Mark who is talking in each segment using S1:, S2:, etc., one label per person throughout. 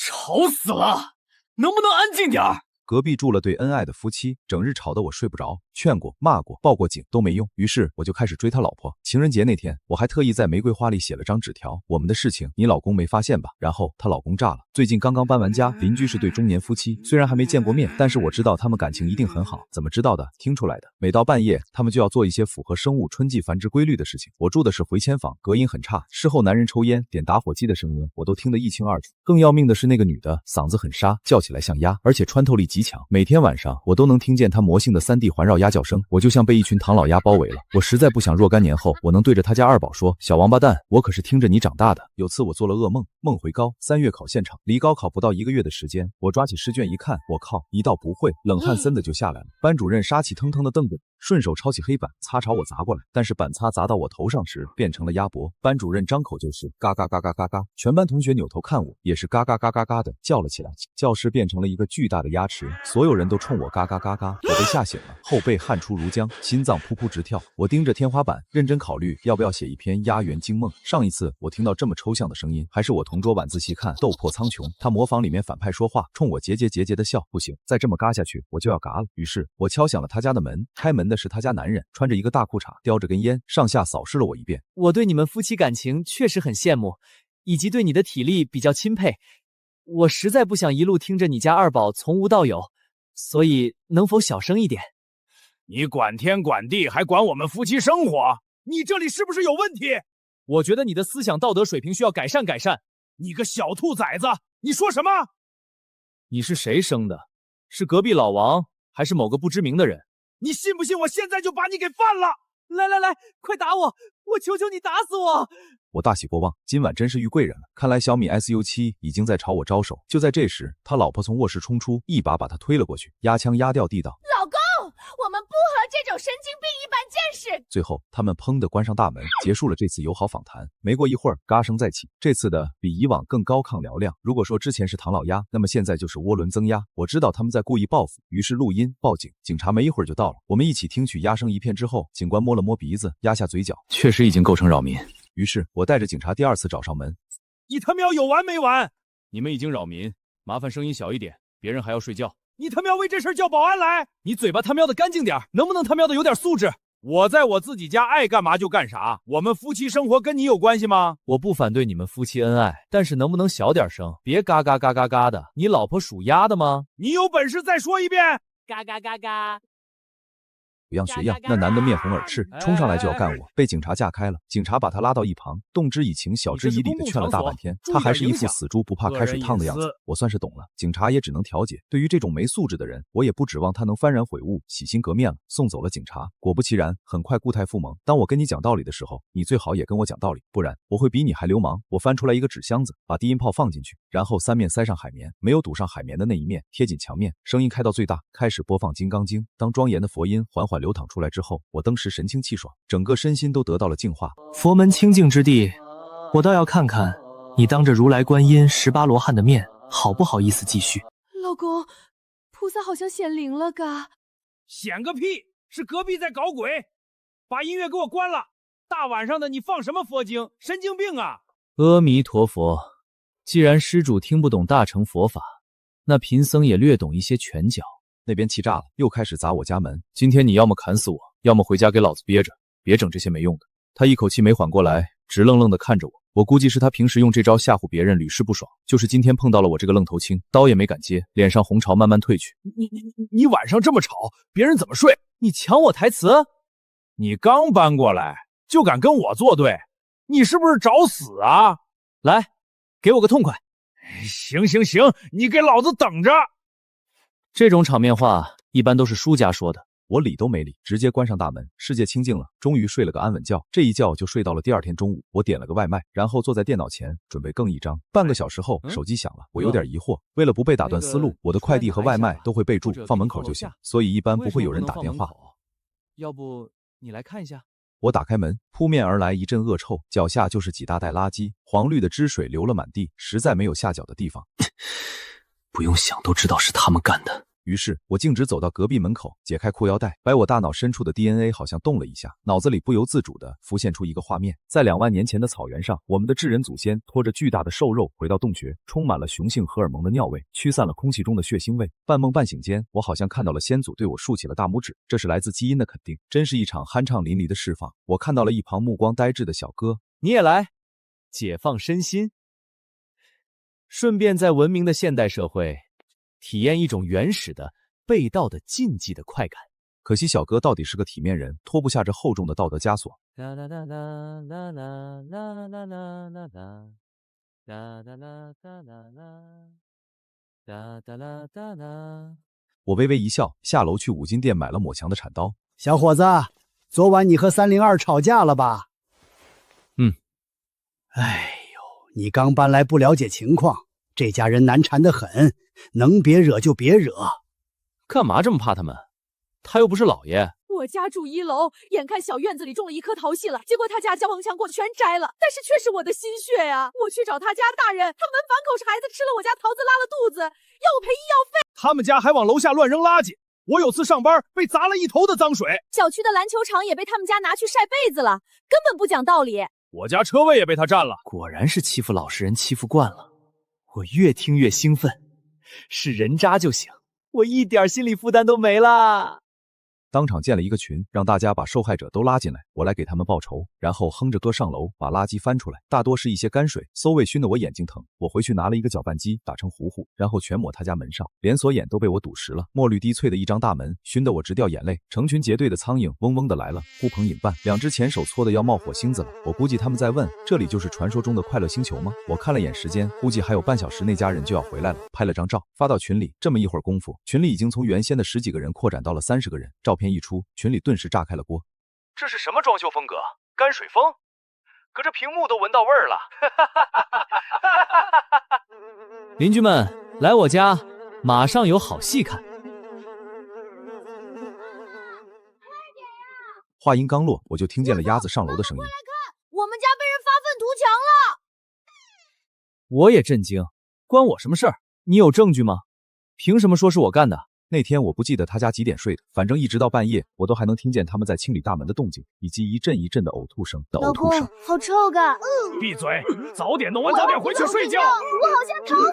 S1: 吵死了，能不能安静点儿？
S2: 隔壁住了对恩爱的夫妻，整日吵得我睡不着，劝过、骂过、报过警都没用，于是我就开始追他老婆。情人节那天，我还特意在玫瑰花里写了张纸条：“我们的事情你老公没发现吧？”然后她老公炸了。最近刚刚搬完家，邻居是对中年夫妻，虽然还没见过面，但是我知道他们感情一定很好。怎么知道的？听出来的。每到半夜，他们就要做一些符合生物春季繁殖规律的事情。我住的是回迁房，隔音很差，事后男人抽烟、点打火机的声音我都听得一清二楚。更要命的是，那个女的嗓子很沙，叫起来像鸭，而且穿透力极强。每天晚上我都能听见她魔性的3D 环绕鸭叫声，我就像被一群唐老鸭包围了。我实在不想若干年后我能对着他家二宝说：“小王八蛋，我可是听着你长大的。”有次我做了噩梦，梦回高3月考现场，离高考不到1个月的时间，我抓起试卷一看，我靠，一道不会，冷汗森的就下来了。班主任杀气腾腾的瞪着，顺手抄起黑板擦朝我砸过来，但是板擦砸到我头上时变成了鸭脖。班主任张口就是嘎嘎嘎嘎嘎嘎，全班同学扭头看我，也是嘎嘎嘎嘎嘎的叫了起来。教室变成了一个巨大的鸭池，所有人都冲我嘎嘎嘎嘎，我被吓醒了，后背汗出如浆，心脏噗噗直跳。我盯着天花板，认真考虑要不要写一篇鸭园惊梦。上一次我听到这么抽象的声音，还是我同桌晚自习看《斗破苍穹》，他模仿里面反派说话，冲我桀桀的笑。不行，再这么嘎下去我就要嘎了。于是我敲响了他家的门，开门的是他家男人，穿着一个大裤衩，叼着根烟，上下扫视了我一遍。
S3: 我对你们夫妻感情确实很羡慕，以及对你的体力比较钦佩。我实在不想一路听着你家二宝从无到有，所以能否小声一点？
S1: 你管天管地，还管我们夫妻生活？你这里是不是有问题？
S3: 我觉得你的思想道德水平需要改善改善。
S1: 你个小兔崽子，你说什么？
S3: 你是谁生的？是隔壁老王，还是某个不知名的人？
S1: 你信不信我现在就把你给犯了？
S3: 来，快打我！我求求你打死我！
S2: 我大喜过望，今晚真是遇贵人了。看来小米 SU7 已经在朝我招手。就在这时，他老婆从卧室冲出，一把把他推了过去，压枪压掉地道：“
S4: 老公，我们不和这种神经病一般见识。”
S2: 最后，他们砰地关上大门，结束了这次友好访谈。没过一会儿，嘎声再起，这次的比以往更高亢嘹亮。如果说之前是唐老鸭，那么现在就是涡轮增压。我知道他们在故意报复，于是录音报警。警察没一会儿就到了。我们一起听取鸭声一片之后，警官摸了摸鼻子，压下嘴角，
S3: 确实已经构成扰民。
S2: 于是我带着警察第2次找上门。
S1: 你他喵有完没完？
S3: 你们已经扰民，麻烦声音小一点，别人还要睡觉。
S1: 你他喵为这事叫保安来？
S3: 你嘴巴他喵的干净点，能不能他喵的有点素质？
S1: 我在我自己家爱干嘛就干啥，我们夫妻生活跟你有关系吗？
S3: 我不反对你们夫妻恩爱，但是能不能小点声，别嘎嘎嘎嘎嘎的。你老婆属鸭的吗？
S1: 你有本事再说一遍！
S4: 嘎嘎嘎嘎。
S2: 有样学样，那男的面红耳赤，冲上来就要干我，被警察架开了。警察把他拉到一旁，动之以情，晓之以理的劝了大半天，他还是一副死猪不怕开水烫的样子。我算是懂了，警察也只能调解。对于这种没素质的人，我也不指望他能幡然悔悟、洗心革面了。送走了警察，果不其然，很快固态复萌。当我跟你讲道理的时候，你最好也跟我讲道理，不然我会比你还流氓。我翻出来一个纸箱子，把低音炮放进去，然后3面塞上海绵，没有堵上海绵的那一面贴紧墙面，声音开到最大，开始播放《金刚经》。当庄严的佛音缓缓流淌出来之后，我当时神清气爽，整个身心都得到了净化。
S3: 佛门清净之地，我倒要看看你当着如来观音18罗汉的面，好不好意思继续？
S4: 老公，菩萨好像显灵了嘎。
S1: 显个屁，是隔壁在搞鬼。把音乐给我关了，大晚上的你放什么佛经？神经病啊！
S3: 阿弥陀佛，既然施主听不懂大乘佛法，那贫僧也略懂一些拳脚。
S2: 那边气炸了，又开始砸我家门。
S3: 今天你要么砍死我，要么回家给老子憋着，别整这些没用的。他一口气没缓过来，直愣愣地看着我。我估计是他平时用这招吓唬别人屡试不爽，就是今天碰到了我这个愣头青，刀也没敢接，脸上红潮慢慢褪去。
S1: 你晚上这么吵，别人怎么睡？
S3: 你抢我台词？
S1: 你刚搬过来就敢跟我作对，你是不是找死啊？
S3: 来，给我个痛快！
S1: 行，你给老子等着！
S3: 这种场面话一般都是输家说的。
S2: 我理都没理，直接关上大门，世界清静了，终于睡了个安稳觉。这一觉就睡到了第2天中午。我点了个外卖，然后坐在电脑前准备更一张。半个小时后，手机响了，我有点疑惑。为了不被打断思路，我的快递和外卖都会备注放门口就行，所以一般不会有人打电话。
S3: 要不你来看一下？
S2: 我打开门，扑面而来一阵恶臭，脚下就是几大袋垃圾，黄绿的汁水流了满地，实在没有下脚的地方。
S3: 不用想都知道是他们干的。
S2: 于是我径直走到隔壁门口，解开裤腰带，摆我大脑深处的 DNA 好像动了一下，脑子里不由自主地浮现出一个画面，在2万年前的草原上，我们的智人祖先拖着巨大的兽肉回到洞穴，充满了雄性荷尔蒙的尿味，驱散了空气中的血腥味。半梦半醒间，我好像看到了先祖对我竖起了大拇指，这是来自基因的肯定，真是一场酣畅淋漓的释放。我看到了一旁目光呆滞的小哥，
S3: 你也来，解放身心，顺便在文明的现代社会体验一种原始的被盗的禁忌的快感。
S2: 可惜小哥到底是个体面人，拖不下这厚重的道德枷锁。我微微一笑，下楼去五金店买了抹墙的铲刀。
S5: 小伙子，昨晚你和302吵架了吧？哎呦，你刚搬来不了解情况，这家人难缠得很，能别惹就别惹。
S3: 干嘛这么怕他们？他又不是老爷。
S4: 我家住1楼，眼看小院子里种了一棵桃系了，结果他家墙过全摘了，但是却是我的心血呀！我去找他家大人，他门反口是孩子吃了我家桃子拉了肚子，要我赔医药费。
S1: 他们家还往楼下乱扔垃圾，我有次上班被砸了一头的脏水。
S4: 小区的篮球场也被他们家拿去晒被子了，根本不讲道理。
S1: 我家车位也被他占了。
S3: 果然是欺负老实人欺负惯了，我越听越兴奋。是人渣就行，我一点心理负担都没啦。
S2: 当场建了一个群，让大家把受害者都拉进来，我来给他们报仇。然后哼着歌上楼，把垃圾翻出来，大多是一些泔水，馊味熏得我眼睛疼。我回去拿了一个搅拌机，打成糊糊，然后全抹他家门上，连锁眼都被我堵实了。墨绿滴翠的一张大门，熏得我直掉眼泪。成群结队的苍蝇嗡嗡的来了，呼朋引伴，2只前手搓得要冒火星子了。我估计他们在问，这里就是传说中的快乐星球吗？我看了眼时间，估计还有半小时那家人就要回来了，拍了张照发到群里。这么一会儿功夫，群里已经从原先的10几个人扩展到了30个人。照片一出，群里顿时炸开了锅。
S3: 这是什么装修风格？泔水风，隔着屏幕都闻到味儿了。邻居们，来我家，马上有好戏看。
S2: 话音刚落，我就听见了鸭子上楼的声音。
S4: 快来看，我们家被人发愤图强了！
S3: 我也震惊，关我什么事儿？你有证据吗？凭什么说是我干的？
S2: 那天我不记得他家几点睡的，反正一直到半夜，我都还能听见他们在清理大门的动静，以及一阵一阵的呕吐声。
S4: 老公，好臭噶！
S1: 闭嘴，早点弄完，早点回去睡觉。
S4: 我好像逃粪，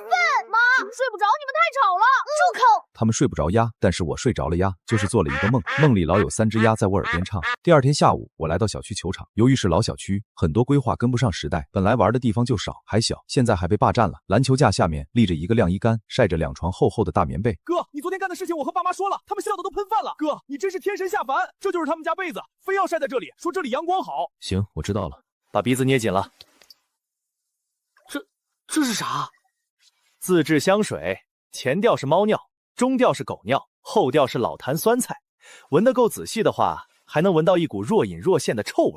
S4: 妈，睡不着，你们太吵了，住口！
S2: 他们睡不着鸭，但是我睡着了鸭，就是做了一个梦，梦里老有3只鸭在我耳边唱。第2天下午，我来到小区球场，由于是老小区，很多规划跟不上时代，本来玩的地方就少还小，现在还被霸占了。篮球架下面立着一个晾衣杆，晒着2床厚厚的大棉被。
S1: 哥，你昨天干的事情我和爸妈说了，他们笑得都喷饭了。哥，你真是天神下凡，这就是他们家被子，非要晒在这里，说这里阳光好。
S3: 行，我知道了，把鼻子捏紧了。这是啥？自制香水，前调是猫尿，中调是狗尿，后调是老坛酸菜。闻得够仔细的话，还能闻到一股若隐若现的臭味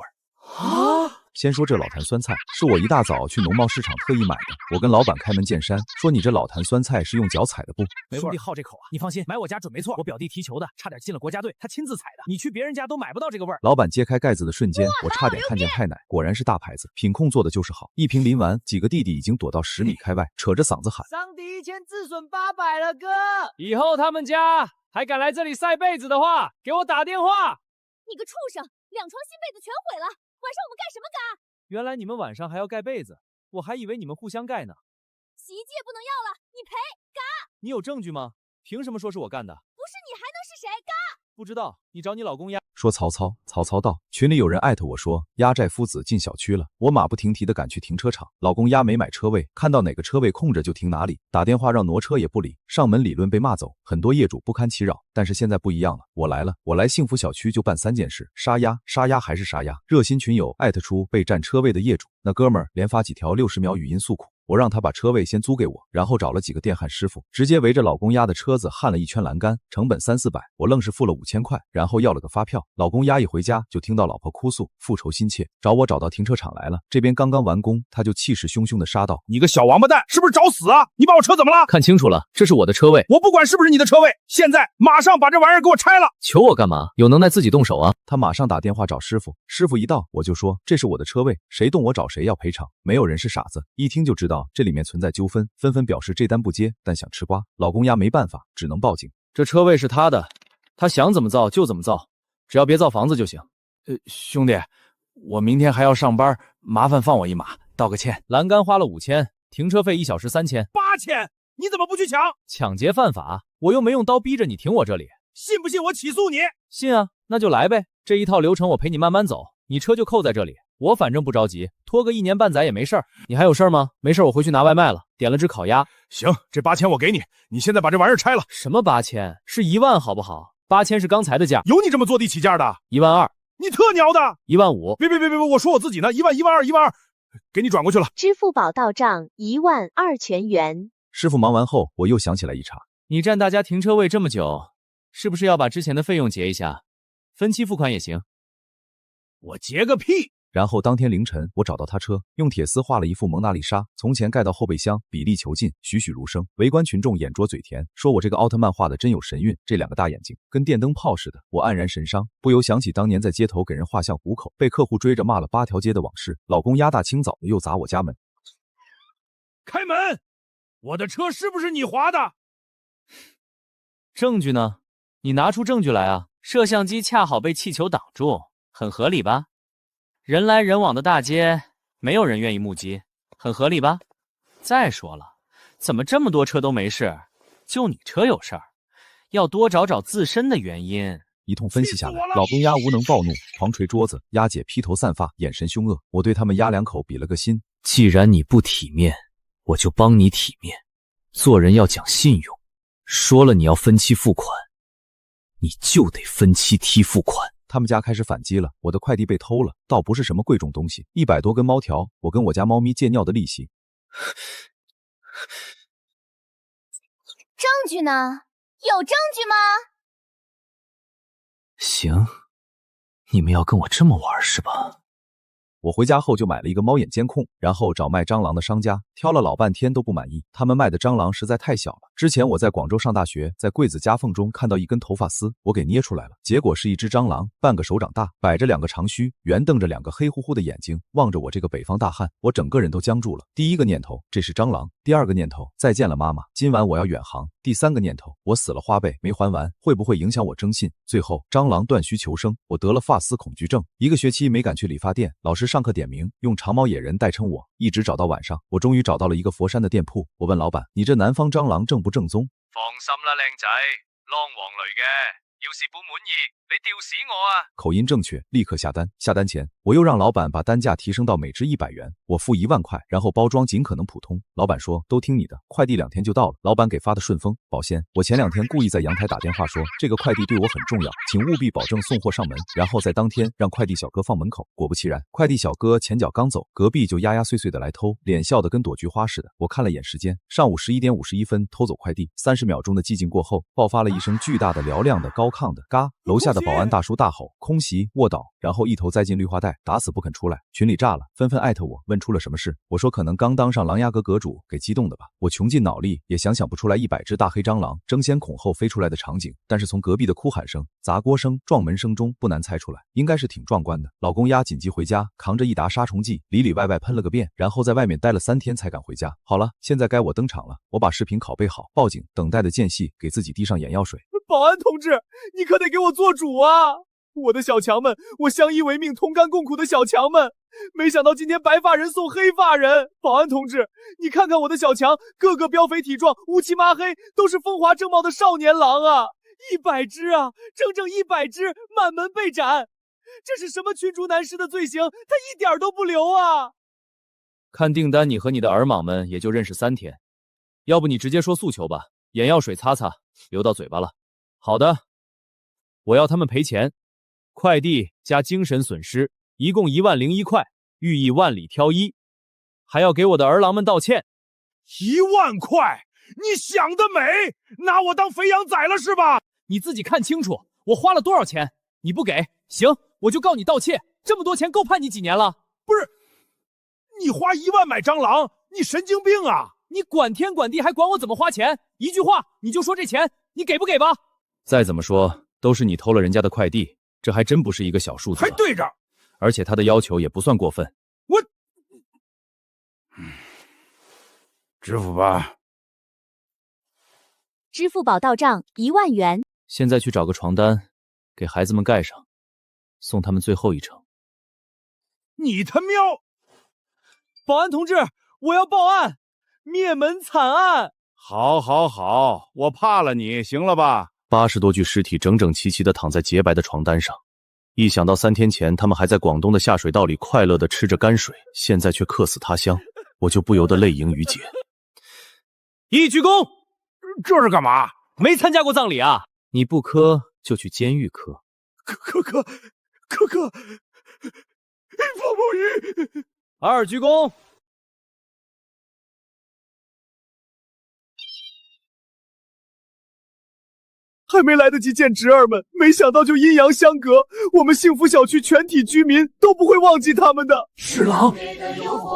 S3: 啊！
S2: 先说这老坛酸菜是我一大早去农贸市场特意买的，我跟老板开门见山说，你这老坛酸菜是用脚踩的不？
S1: 兄弟好这口啊，你放心，买我家准没错。我表弟踢球的，差点进了国家队，他亲自踩的，你去别人家都买不到这个味儿。
S2: 老板揭开盖子的瞬间，我差点看见太奶，果然是大牌子，品控做的就是好。一瓶淋完，几个弟弟已经躲到10米开外，扯着嗓子喊：
S6: 伤敌1千，自损800了，哥！
S1: 以后他们家还敢来这里晒被子的话，给我打电话。
S4: 你个畜生，2床新被子全毁了，晚上我们干什么嘎？
S3: 原来你们晚上还要盖被子，我还以为你们互相盖呢。
S4: 洗衣机也不能要了，你赔嘎！
S3: 你有证据吗？凭什么说是我干的？
S4: 不是你还能是谁嘎？
S3: 不知道，你找你老公呀。
S2: 说曹操，曹操到。群里有人艾特我说压寨夫子进小区了，我马不停蹄的赶去停车场。老公压没买车位，看到哪个车位空着就停哪里，打电话让挪车也不理，上门理论被骂走，很多业主不堪其扰。但是现在不一样了，我来了，我来幸福小区就办3件事：杀鸭，杀鸭还是杀鸭。热心群友艾特出被占车位的业主，那哥们儿连发几条60秒语音诉苦。我让他把车位先租给我，然后找了几个电焊师傅，直接围着老公压的车子焊了一圈栏杆，成本300-400，我愣是付了5000块，然后要了个发票。老公压一回家就听到老婆哭诉，复仇心切，找我找到停车场来了。这边刚刚完工，他就气势汹汹的杀道：“
S1: 你个小王八蛋，是不是找死啊？你把我车怎么了？
S3: 看清楚了，这是我的车位，
S1: 我不管是不是你的车位，现在马上把这玩意儿给我拆了！
S3: 求我干嘛？有能耐自己动手啊！”
S2: 他马上打电话找师傅，师傅一到我就说这是我的车位，谁动我找谁要赔偿，没有人是傻子，一听就知道这里面存在纠纷，纷纷表示这单不接，但想吃瓜。老公压没办法，只能报警。
S3: 这车位是他的，他想怎么造就怎么造，只要别造房子就行。
S1: 兄弟，我明天还要上班，麻烦放我一马，道个歉。
S3: 栏杆花了5000，停车费1小时3000，8000，
S1: 你怎么不去抢？
S3: 抢劫犯法，我又没用刀逼着你停我这里，
S1: 信不信我起诉你？
S3: 信啊，那就来呗，这一套流程我陪你慢慢走，你车就扣在这里，我反正不着急，拖个1年半载也没事儿。你还有事儿吗？没事儿，我回去拿外卖了，点了只烤鸭。
S1: 行，这8000我给你，你现在把这玩意儿拆了。
S3: 什么8000？是1万好不好？8000是刚才的价。
S1: 有你这么坐地起价的
S3: ？12000。
S1: 你特鸟的
S3: 15000。
S1: 别，我说我自己呢，1万12000，给你转过去了。
S4: 支付宝到账12000全元。
S2: 师傅忙完后，我又想起来一茬。
S3: 你占大家停车位这么久，是不是要把之前的费用结一下？分期付款也行。
S1: 我结个屁！
S2: 然后当天凌晨，我找到他车，用铁丝画了一幅蒙娜丽莎，从前盖到后备箱，比例遒劲，栩栩如生。围观群众眼拙嘴甜，说我这个奥特曼画的真有神韵，这2个大眼睛跟电灯泡似的。我黯然神伤，不由想起当年在街头给人画像虎口，被客户追着骂了8条街的往事。老公丫大清早的又砸我家门，
S1: 开门！我的车是不是你划的？
S3: 证据呢？你拿出证据来啊！摄像机恰好被气球挡住，很合理吧？人来人往的大街，没有人愿意目击，很合理吧？再说了，怎么这么多车都没事，就你车有事儿？要多找找自身的原因。
S2: 一通分析下来，老公丫无能暴怒，狂捶桌子，丫姐披头散发，眼神凶恶。我对他们丫2口比了个心，
S3: 既然你不体面，我就帮你体面。做人要讲信用，说了你要分期付款，你就得分期踢付款。
S2: 他们家开始反击了，我的快递被偷了，倒不是什么贵重东西，100多根猫条，我跟我家猫咪借尿的利息。
S7: 证据呢？有证据吗？
S3: 行，你们要跟我这么玩是吧？
S2: 我回家后就买了一个猫眼监控，然后找卖蟑螂的商家，挑了老半天都不满意，他们卖的蟑螂实在太小了。之前我在广州上大学，在柜子夹缝中看到一根头发丝，我给捏出来了，结果是一只蟑螂，半个手掌大，摆着2个长须，圆瞪着2个黑乎乎的眼睛，望着我这个北方大汉，我整个人都僵住了。第一个念头，这是蟑螂；第二个念头，再见了妈妈，今晚我要远航；第3个念头，我死了花呗没还完，会不会影响我征信？最后蟑螂断须求生，我得了发丝恐惧症，1个学期没敢去理发店，老师上课点名用长毛野人代称我，一直找到晚上，我终于找到了一个佛山的店铺。我问老板，你这南方蟑螂正不正宗？
S8: 放心啦，靚仔，啷黃雷嘅，要是不滿意，你吊死我啊！
S2: 口音正确，立刻下单。下单前，我又让老板把单价提升到每只100元，我付1万块，然后包装尽可能普通。老板说都听你的，快递2天就到了。老板给发的顺丰保鲜。我前2天故意在阳台打电话说，这个快递对我很重要，请务必保证送货上门，然后在当天让快递小哥放门口。果不其然，快递小哥前脚刚走，隔壁就压压碎碎的来偷，脸笑得跟躲菊花似的。我看了眼时间，上午11点51分偷走快递，30秒钟的寂静过后，爆发了一声巨大的嘹亮的高亢的嘎，楼下的保安大叔大吼，空袭卧倒，然后一头栽进绿化带，打死不肯出来。群里炸了，纷纷艾特我，问出了什么事。我说可能刚当上琅琊阁阁主，给激动的吧。我穷尽脑力也想不出来100只大黑蟑螂争先恐后飞出来的场景，但是从隔壁的哭喊声、砸锅声、撞门声中不难猜出来，应该是挺壮观的。老公丫紧急回家，扛着1沓杀虫剂，里里外外喷了个遍，然后在外面待了3天才敢回家。好了，现在该我登场了。我把视频拷贝好，报警，等待的间隙给自己滴上眼药水。
S1: 保安同志，你可得给我做主啊！我的小强们，我相依为命、同甘共苦的小强们，没想到今天白发人送黑发人。保安同志，你看看我的小强，个个膘肥体壮、乌漆麻黑，都是风华正茂的少年郎啊！100只啊，整整100只，满门被斩！这是什么群逐难事的罪行？他一点都不留啊！
S3: 看订单，你和你的儿莽们也就认识3天，要不你直接说诉求吧，眼药水擦擦，流到嘴巴了。好的，我要他们赔钱，快递加精神损失，一共10001块，寓意万里挑一，还要给我的儿郎们道歉。
S1: 1万块，你想得美！拿我当肥羊宰了是吧？
S3: 你自己看清楚，我花了多少钱？你不给，行，我就告你盗窃。这么多钱够判你几年了？
S1: 不是，你花1万买蟑螂，你神经病啊！
S3: 你管天管地还管我怎么花钱？一句话你就说这钱，你给不给吧？再怎么说都是你偷了人家的快递，这还真不是一个小数字。
S1: 还对着，
S3: 而且他的要求也不算过分。
S1: 我，支付吧。
S7: 支付宝到账1万元。
S3: 现在去找个床单，给孩子们盖上，送他们最后一程。
S1: 你他喵！保安同志，我要报案，灭门惨案！
S9: 好，好，好，我怕了你，行了吧
S3: ？80多具尸体整整齐齐地躺在洁白的床单上，一想到3天前他们还在广东的下水道里快乐地吃着泔水，现在却客死他乡，我就不由得泪盈于睫。
S1: 一鞠躬，
S9: 这是干嘛？
S1: 没参加过葬礼啊？
S3: 你不磕就去监狱磕。
S1: 磕，方梦雨。2鞠躬。还没来得及见侄儿们，没想到就阴阳相隔。我们幸福小区全体居民都不会忘记他们的。侍郎，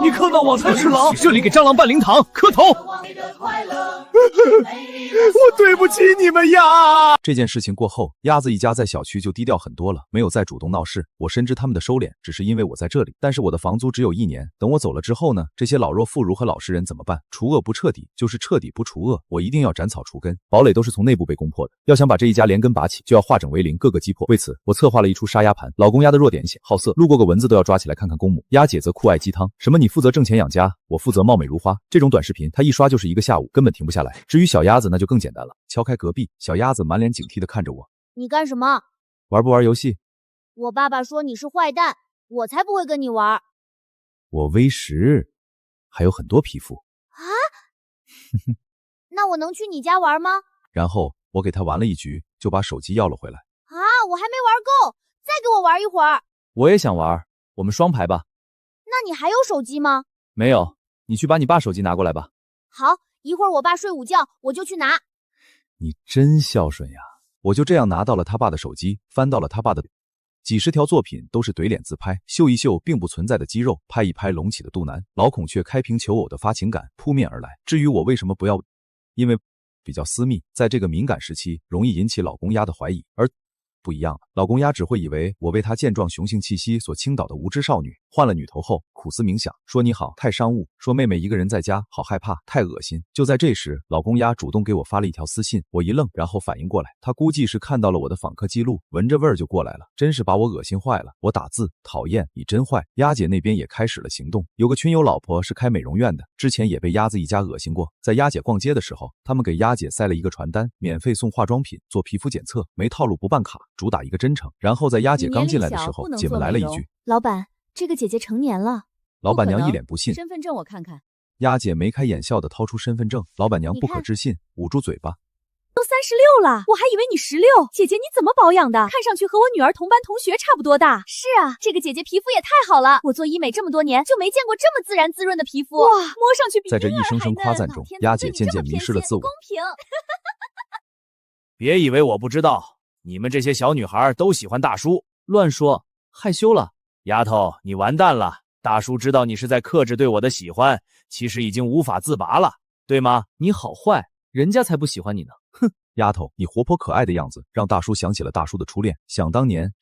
S1: 你看到我才侍郎，这里给蟑螂办灵堂，磕头。我对不起你们呀！
S2: 这件事情过后，鸭子一家在小区就低调很多了，没有再主动闹事。我深知他们的收敛只是因为我在这里，但是我的房租只有1年。等我走了之后呢，这些老弱妇孺和老实人怎么办？除恶不彻底，就是彻底不除恶。我一定要斩草除根。堡垒都是从内部被攻破的，要想把这一家连根拔起，就要化整为零，各个击破。为此，我策划了一出杀鸭盘。老公鸭的弱点险好色，路过个蚊子都要抓起来看看公母。鸭姐则酷爱鸡汤，什么你负责挣钱养家，我负责貌美如花。这种短视频，她一刷就是1个下午，根本停不下来。至于小鸭子，那就更简单了。敲开隔壁，小鸭子满脸警惕地看着我。
S7: 你干什么？
S2: 玩不玩游戏？
S7: 我爸爸说你是坏蛋，我才不会跟你玩。
S2: 我威10，还有很多皮肤
S7: 啊。那我能去你家玩吗？
S2: 然后我给他玩了一局，就把手机要了回来。
S7: 啊，我还没玩够，再给我玩一会儿。
S3: 我也想玩，我们双排吧。
S7: 那你还有手机吗？
S3: 没有，你去把你爸手机拿过来吧。
S7: 好，一会儿我爸睡午觉，我就去拿。
S2: 你真孝顺呀！我就这样拿到了他爸的手机，翻到了他爸的几十条作品，都是怼脸自拍，秀一秀并不存在的肌肉，拍一拍隆起的肚腩，老孔雀开屏求偶的发情感扑面而来。至于我为什么不要，因为比较私密，在这个敏感时期容易引起老公鸭的怀疑，而不一样了，老公鸭只会以为我为他健壮雄性气息所倾倒的无知少女。换了女头后，苦思冥想，说你好太商务，说妹妹一个人在家好害怕，太恶心。就在这时，老公鸭主动给我发了一条私信，我一愣，然后反应过来，他估计是看到了我的访客记录，闻着味儿就过来了，真是把我恶心坏了。我打字讨厌你真坏。鸭姐那边也开始了行动，有个群友老婆是开美容院的，之前也被鸭子一家恶心过。在鸭姐逛街的时候，他们给鸭姐塞了一个传单，免费送化妆品，做皮肤检测，没套路不办卡，主打一个真诚。然后在鸭姐刚进来的时候，姐们来了一句，
S7: 老板，这个姐姐成年了。
S2: 老板娘一脸不信，
S4: 身份证我看看。
S2: 鸭姐眉开眼笑的掏出身份证，老板娘不可置信，捂住嘴巴。
S4: 都36了，我还以为你16。姐姐你怎么保养的？看上去和我女儿同班同学差不多大。
S7: 是啊，这个姐姐皮肤也太好了，我做医美这么多年就没见过这么自然滋润的皮肤。
S4: 哇，摸上去比
S2: 在这一声声夸赞中，鸭姐渐渐迷失了自我。
S7: 公平。
S9: 别以为我不知道，你们这些小女孩都喜欢大叔。
S3: 乱说，害羞了。
S9: 丫头，你完蛋了！大叔知道你是在克制对我的喜欢，其实已经无法自拔了，对吗？
S3: 你好坏，人家才不喜欢你呢。
S2: 哼，丫头，你活泼可爱的样子让大叔想起了大叔的初恋。想当年，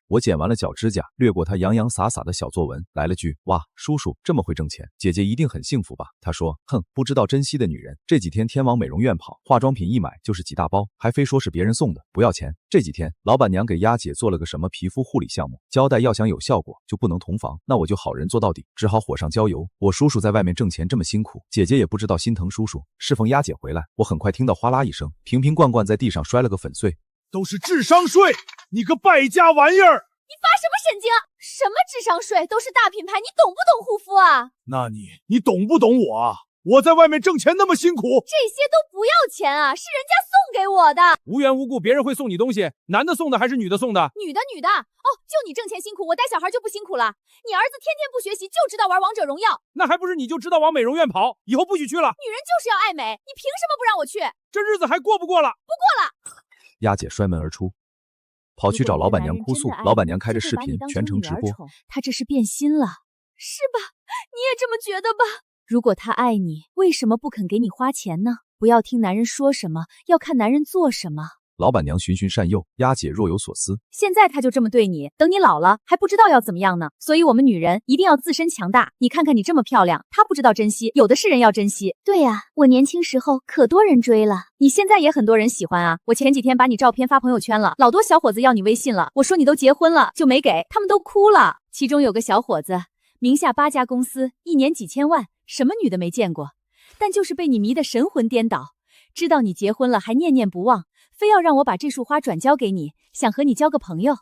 S2: 我剪完了脚指甲，略过他洋洋洒洒的小作文，来了句：哇，叔叔这么会挣钱，姐姐一定很幸福吧？他说：哼，不知道珍惜的女人。这几天天往美容院跑，化妆品一买就是几大包，还非说是别人送的，不要钱。这几天老板娘给鸭姐做了个什么皮肤护理项目，交代要想有效果就不能同房，那我就好人做到底，只好火上浇油。我叔叔在外面挣钱这么辛苦，姐姐也不知道心疼叔叔。适逢鸭姐回来，我很快听到哗啦一声，瓶瓶罐罐在地上摔了个粉碎。
S9: 都是智商税，你个败家玩意儿！
S7: 你发什么神经？什么智商税？都是大品牌，你懂不懂护肤啊？
S9: 那你懂不懂我啊？我在外面挣钱那么辛苦，
S7: 这些都不要钱啊，是人家送给我的。
S9: 无缘无故别人会送你东西，男的送的还是女的送的？
S7: 女的。哦，就你挣钱辛苦，我带小孩就不辛苦了。你儿子天天不学习，就知道玩王者荣耀，
S9: 那还不是你就知道往美容院跑，以后不许去了。
S7: 女人就是要爱美，你凭什么不让我去？
S9: 这日子还过不过了？
S7: 不过了。
S2: 鸭姐摔门而出，跑去找老板娘哭诉。老板娘开着视频全程直播。
S4: 他这是变心了，
S7: 是吧？你也这么觉得吧？
S4: 如果他爱你，为什么不肯给你花钱呢？不要听男人说什么，要看男人做什么。
S2: 老板娘循循善诱，丫姐若有所思。
S4: 现在他就这么对你，等你老了还不知道要怎么样呢。所以我们女人一定要自身强大。你看看你这么漂亮，他不知道珍惜，有的是人要珍惜。
S7: 对呀，我年轻时候可多人追了。
S4: 你现在也很多人喜欢啊。我前几天把你照片发朋友圈了，老多小伙子要你微信了。我说你都结婚了就没给，他们都哭了。其中有个小伙子名下8家公司，一年几千万，什么女的没见过，但就是被你迷得神魂颠倒。知道你结婚了还念念不忘，非要让我把这束花转交给你，想和你交个朋友。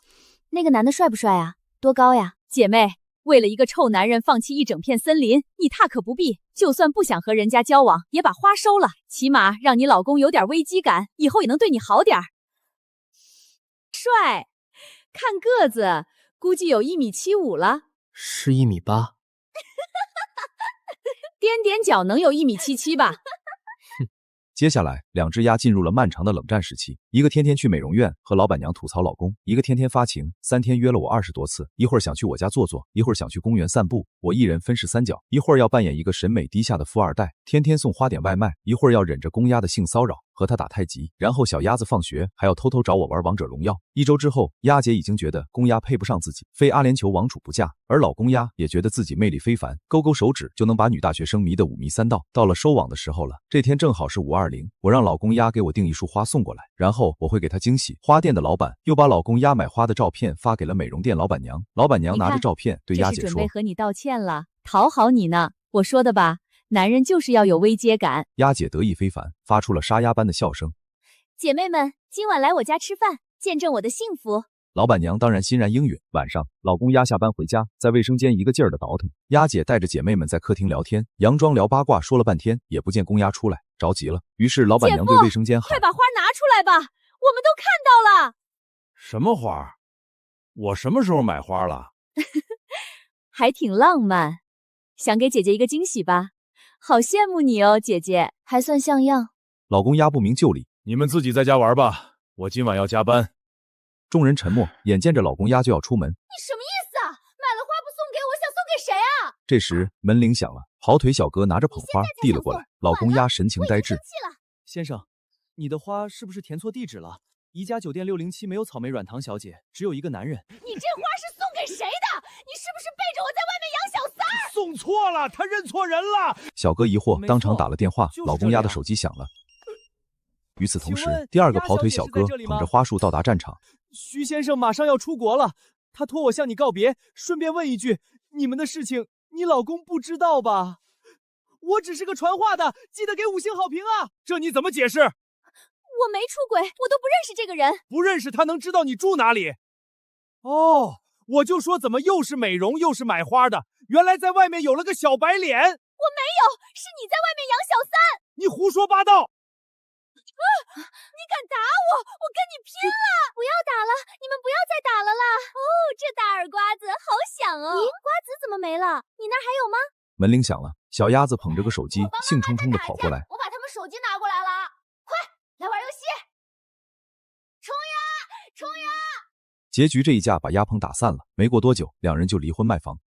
S7: 那个男的帅不帅啊？多高呀？
S4: 姐妹，为了一个臭男人放弃一整片森林，你大可不必。就算不想和人家交往，也把花收了，起码让你老公有点危机感，以后也能对你好点儿。帅，看个子，估计有1.75米了，
S1: 是1.8米。
S4: 踮踮脚能有1.77米吧。
S2: 接下来，两只鸭进入了漫长的冷战时期。一个天天去美容院和老板娘吐槽老公，一个天天发情，3天约了我20多次，一会儿想去我家坐坐，一会儿想去公园散步，我一人分饰3角，一会儿要扮演一个审美低下的富二代，天天送花点外卖，一会儿要忍着公鸭的性骚扰和他打太极，然后小鸭子放学还要偷偷找我玩王者荣耀。1周之后，鸭姐已经觉得公鸭配不上自己，非阿联酋王储不嫁，而老公鸭也觉得自己魅力非凡，勾勾手指就能把女大学生迷得5米3道。到了收网的时候了，这天正好是520，我让老公鸭给我订一束花送过来，然后我会给他惊喜。花店的老板又把老公鸭买花的照片发给了美容店老板娘，老板娘拿着照片对鸭姐说：“
S4: 这是准备和你道歉了，讨好你呢。我说的吧，男人就是要有微接感。”
S2: 鸭姐得意非凡，发出了沙哑般的笑声。
S7: 姐妹们，今晚来我家吃饭，见证我的幸福。
S2: 老板娘当然欣然应允。晚上，老公鸭下班回家，在卫生间一个劲儿的倒腾。鸭姐带着姐妹们在客厅聊天，佯装聊八卦，说了半天也不见公鸭出来，着急了。于是老板娘对卫生间喊：“
S4: 快把花拿出来吧，我们都看到了。”
S9: 什么花？我什么时候买花了？
S4: 还挺浪漫，想给姐姐一个惊喜吧？好羡慕你哦，姐姐，
S7: 还算像样。
S2: 老公鸭不明就里：“
S3: 你们自己在家玩吧，我今晚要加班。”
S2: 众人沉默，眼见着老公鸭就要出门。
S7: 你什么意思啊？买了花不送给我，想送给谁啊？
S2: 这时门铃响了，跑腿小哥拿着捧花递了过来。老公鸭神情呆滞：“
S1: 先生，你的花是不是填错地址了？宜家酒店607没有草莓软糖小姐，只有一个男人。”
S7: 你这花是送给谁的？你是不是背着我在外面养小三儿？
S9: 送错了，他认错人了。
S2: 小哥疑惑，当场打了电话。老公鸭的手机响了。与此同时，第二个跑腿小哥捧着花束到达战场。
S1: 徐先生马上要出国了，他托我向你告别，顺便问一句，你们的事情你老公不知道吧？我只是个传话的，记得给5星好评啊！
S9: 这你怎么解释？
S7: 我没出轨，我都不认识这个人。
S9: 不认识他能知道你住哪里？哦，我就说怎么又是美容又是买花的，原来在外面有了个小白脸。
S7: 我没有，是你在外面养小三。
S9: 你胡说八道！
S7: 你敢打我，我跟你拼了！不要打了，你们不要再打了啦！哦，这大耳瓜子好响哦。咦，瓜子怎么没了？你那儿还有吗？
S2: 门铃响了，小鸭子捧着个手机，兴冲冲地跑过来。
S7: 我把他们手机拿过来了，快来玩游戏！冲呀，冲呀！
S2: 结局这一架把鸭棚打散了。没过多久，两人就离婚卖房。